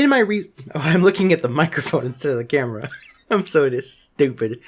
Oh, I'm looking at the microphone instead of the camera. I'm so stupid.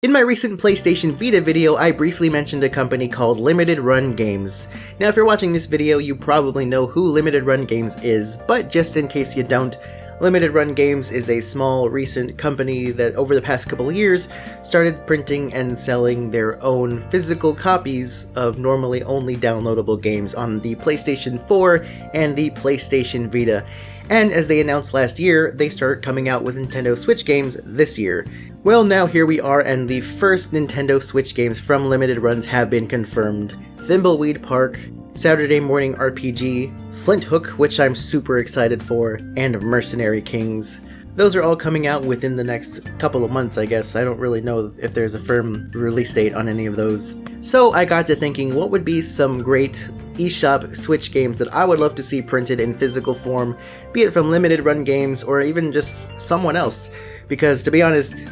In my recent PlayStation Vita video, I briefly mentioned a company called Limited Run Games. Now, if you're watching this video, you probably know who Limited Run Games is, but just in case you don't, Limited Run Games is a small, recent company that over the past couple of years started printing and selling their own physical copies of normally only downloadable games on the PlayStation 4 and the PlayStation Vita. And as they announced last year, they start coming out with Nintendo Switch games this year. Well, now here we are, and the first Nintendo Switch games from Limited Runs have been confirmed. Thimbleweed Park, Saturday Morning RPG, Flint Hook, which I'm super excited for, and Mercenary Kings. Those are all coming out within the next couple of months, I guess. I don't really know if there's a firm release date on any of those. So I got to thinking, what would be some great eShop Switch games that I would love to see printed in physical form, be it from Limited Run Games or even just someone else. Because to be honest,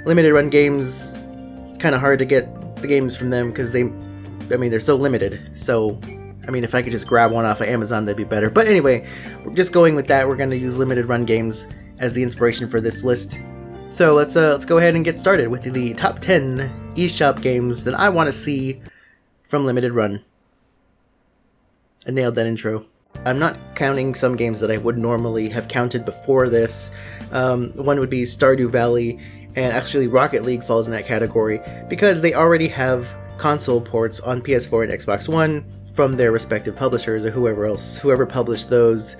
Limited Run Games, it's kind of hard to get the games from them because they're so limited. So, if I could just grab one off of Amazon, that'd be better. But anyway, we're just going with that. We're going to use Limited Run Games as the inspiration for this list. So let's go ahead and get started with the top 10 eShop games that I want to see from Limited Run. I nailed that intro. I'm not counting some games that I would normally have counted before this. One would be Stardew Valley, and actually Rocket League falls in that category because they already have console ports on PS4 and Xbox One from their respective publishers or whoever published those.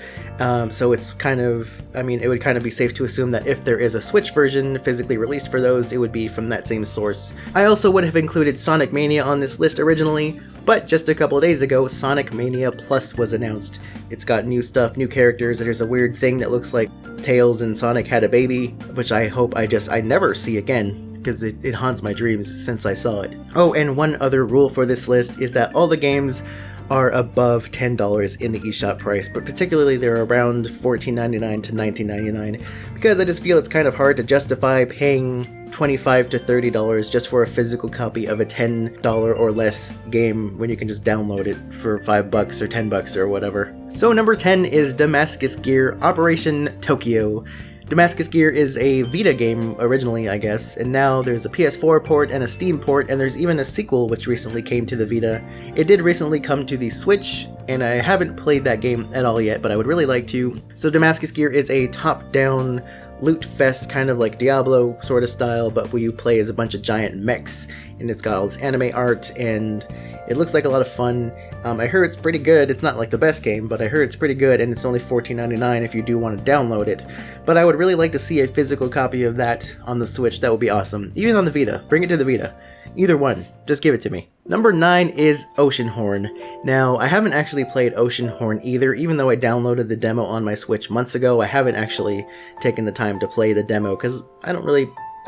So it's kind of, it would kind of be safe to assume that if there is a Switch version physically released for those, it would be from that same source. I also would have included Sonic Mania on this list originally, but just a couple days ago, Sonic Mania Plus was announced. It's got new stuff, new characters, and there's a weird thing that looks like Tails and Sonic had a baby, which I hope I never see again, because it haunts my dreams since I saw it. Oh, and one other rule for this list is that all the games are above $10 in the eShop price, but particularly they're around $14.99 to $19.99, because I just feel it's kind of hard to justify paying $25 to $30 just for a physical copy of a $10 or less game when you can just download it for $5 or $10 or whatever. So number 10 is Damascus Gear Operation Tokyo. Damascus Gear is a Vita game originally, I guess, and now there's a PS4 port and a Steam port, and there's even a sequel which recently came to the Vita. It did recently come to the Switch, and I haven't played that game at all yet, but I would really like to. So Damascus Gear is a top-down loot fest, kind of like Diablo sort of style, but where you play as a bunch of giant mechs, and it's got all this anime art, and it looks like a lot of fun. I heard it's pretty good. It's not like the best game, but I heard it's pretty good, and it's only $14.99 if you do want to download it. But I would really like to see a physical copy of that on the Switch. That would be awesome. Even on the Vita. Bring it to the Vita. Either one. Just give it to me. Number 9 is Oceanhorn. Now, I haven't actually played Oceanhorn either, even though I downloaded the demo on my Switch months ago. I haven't actually taken the time to play the demo, because I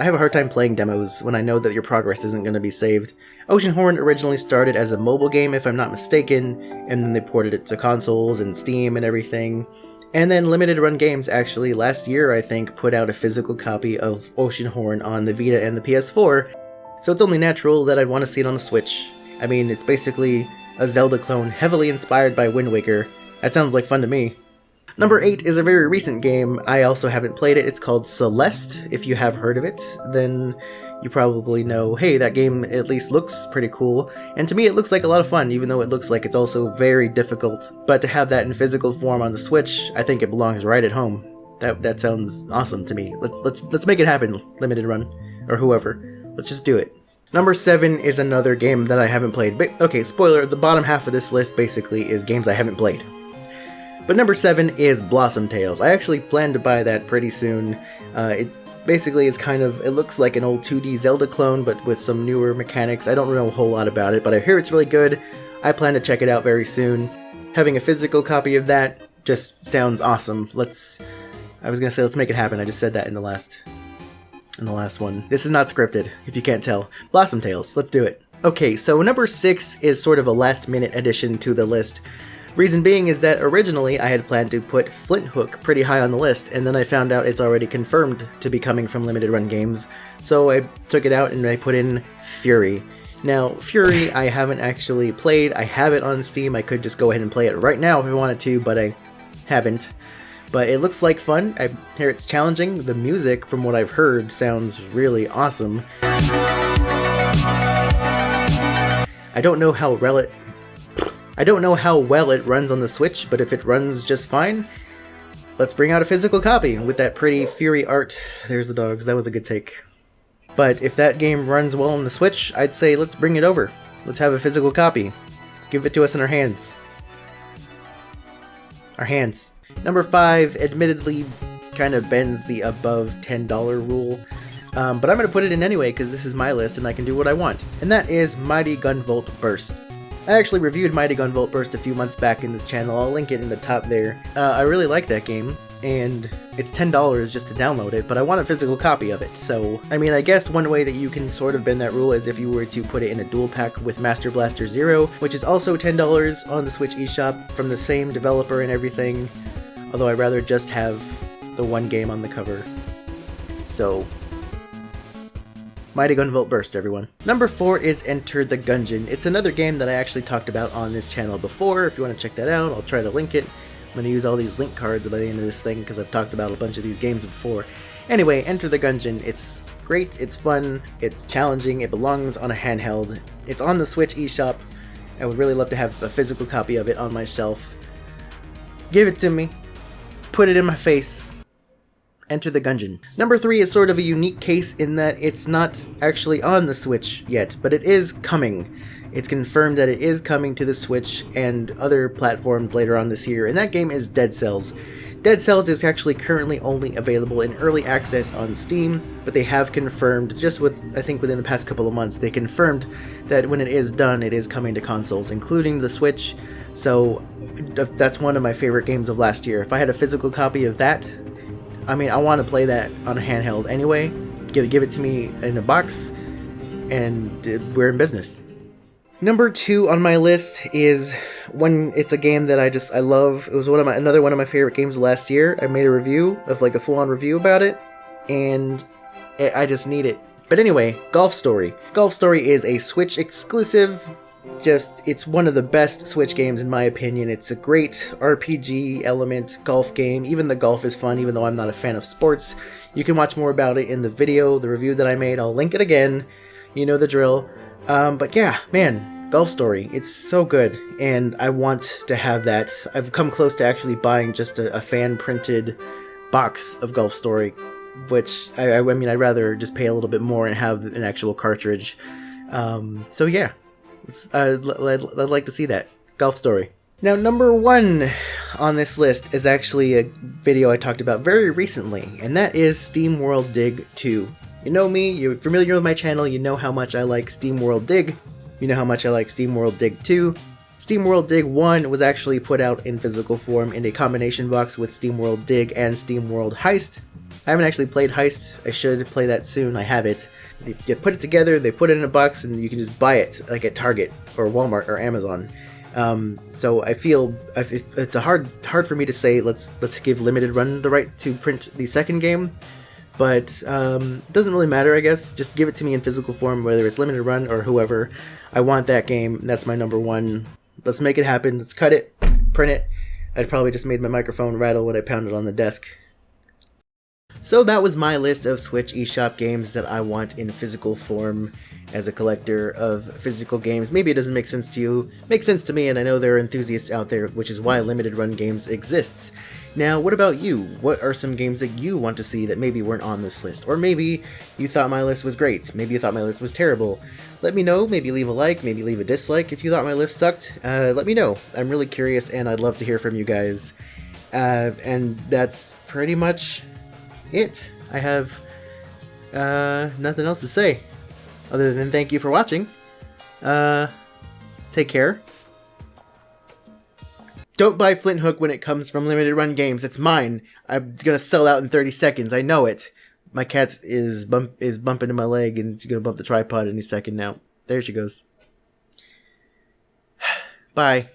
have a hard time playing demos when I know that your progress isn't going to be saved. Oceanhorn originally started as a mobile game, if I'm not mistaken, and then they ported it to consoles and Steam and everything. And then Limited Run Games actually last year, I think, put out a physical copy of Oceanhorn on the Vita and the PS4, so it's only natural that I'd want to see it on the Switch. It's basically a Zelda clone heavily inspired by Wind Waker. That sounds like fun to me. Number 8 is a very recent game. I also haven't played it. It's called Celeste. If you have heard of it, then you probably know, hey, that game at least looks pretty cool. And to me, it looks like a lot of fun, even though it looks like it's also very difficult. But to have that in physical form on the Switch, I think it belongs right at home. That sounds awesome to me. Let's make it happen, Limited Run, or whoever. Let's just do it. Number 7 is another game that I haven't played. But, okay, spoiler, the bottom half of this list basically is games I haven't played. But number 7 is Blossom Tales. I actually plan to buy that pretty soon. It basically is it looks like an old 2D Zelda clone, but with some newer mechanics. I don't know a whole lot about it, but I hear it's really good. I plan to check it out very soon. Having a physical copy of that just sounds awesome. Let's make it happen. I just said that in the last one. This is not scripted, if you can't tell. Blossom Tales, let's do it. Okay, so number 6 is sort of a last-minute addition to the list. Reason being is that originally I had planned to put Flint Hook pretty high on the list, and then I found out it's already confirmed to be coming from Limited Run Games, so I took it out and I put in Fury. Now, Fury, I haven't actually played. I have it on Steam. I could just go ahead and play it right now if I wanted to, but I haven't. But it looks like fun. I hear it's challenging. The music, from what I've heard, sounds really awesome. I don't know how well it runs on the Switch, but if it runs just fine, let's bring out a physical copy with that pretty Fury art. There's the dogs. That was a good take. But if that game runs well on the Switch, I'd say let's bring it over. Let's have a physical copy. Give it to us in our hands. Our hands. Number 5, admittedly, kind of bends the above $10 rule. But I'm going to put it in anyway because this is my list and I can do what I want. And that is Mighty Gunvolt Burst. I actually reviewed Mighty Gunvolt Burst a few months back in this channel. I'll link it in the top there. I really like that game, and it's $10 just to download it, but I want a physical copy of it. So, I mean, I guess one way that you can sort of bend that rule is if you were to put it in a dual pack with Master Blaster Zero, which is also $10 on the Switch eShop from the same developer and everything, although I'd rather just have the one game on the cover. So, Mighty Gunvolt Burst, everyone. Number 4 is Enter the Gungeon. It's another game that I actually talked about on this channel before. If you want to check that out, I'll try to link it. I'm going to use all these link cards by the end of this thing because I've talked about a bunch of these games before. Anyway, Enter the Gungeon. It's great, it's fun, it's challenging, it belongs on a handheld. It's on the Switch eShop. I would really love to have a physical copy of it on my shelf. Give it to me. Put it in my face. Enter the Gungeon. Number 3 is sort of a unique case in that it's not actually on the Switch yet, but it is coming. It's confirmed that it is coming to the Switch and other platforms later on this year, and that game is Dead Cells. Dead Cells is actually currently only available in early access on Steam, but they have confirmed, just I think within the past couple of months, they confirmed that when it is done, it is coming to consoles, including the Switch. So that's one of my favorite games of last year. If I had a physical copy of that, I mean, I want to play that on a handheld anyway. Give it to me in a box, and we're in business. Number 2 on my list is it's a game that I love. It was another one of my favorite games of last year. I made a review of a full-on review about it, and I just need it. But anyway, Golf Story. Golf Story is a Switch exclusive. It's one of the best Switch games in my opinion. It's a great RPG element golf game. Even the golf is fun, even though I'm not a fan of sports. You can watch more about it in the review that I made. I'll link it again. You know the drill. But yeah, man, Golf Story. It's so good, and I want to have that. I've come close to actually buying just a fan-printed box of Golf Story, which, I mean, I'd rather just pay a little bit more and have an actual cartridge. So yeah. I'd like to see that. Golf Story. Now, number 1 on this list is actually a video I talked about very recently, and that is Steamworld Dig 2. You know me, you're familiar with my channel, you know how much I like Steamworld Dig, you know how much I like Steamworld Dig 2. Steamworld Dig 1 was actually put out in physical form in a combination box with Steamworld Dig and Steamworld Heist. I haven't actually played Heist. I should play that soon. I have it. You put it together, they put it in a box, and you can just buy it like at Target or Walmart or Amazon. So I feel it's hard for me to say let's give Limited Run the right to print the second game, but it doesn't really matter, I guess. Just give it to me in physical form, whether it's Limited Run or whoever. I want that game. That's my number 1. Let's make it happen. Let's cut it, print it. I'd probably just made my microphone rattle when I pounded on the desk. So that was my list of Switch eShop games that I want in physical form as a collector of physical games. Maybe it doesn't make sense to you. It makes sense to me, and I know there are enthusiasts out there, which is why Limited Run Games exists. Now, what about you? What are some games that you want to see that maybe weren't on this list? Or maybe you thought my list was great. Maybe you thought my list was terrible. Let me know. Maybe leave a like, maybe leave a dislike. If you thought my list sucked, let me know. I'm really curious, and I'd love to hear from you guys. And that's pretty much it. I have nothing else to say other than thank you for watching. Take care. Don't buy Flint Hook when it comes from Limited Run Games. It's mine. I'm gonna sell out in 30 seconds. I know it. My cat is bumping in my leg, and she's gonna bump the tripod any second now. There she goes. Bye.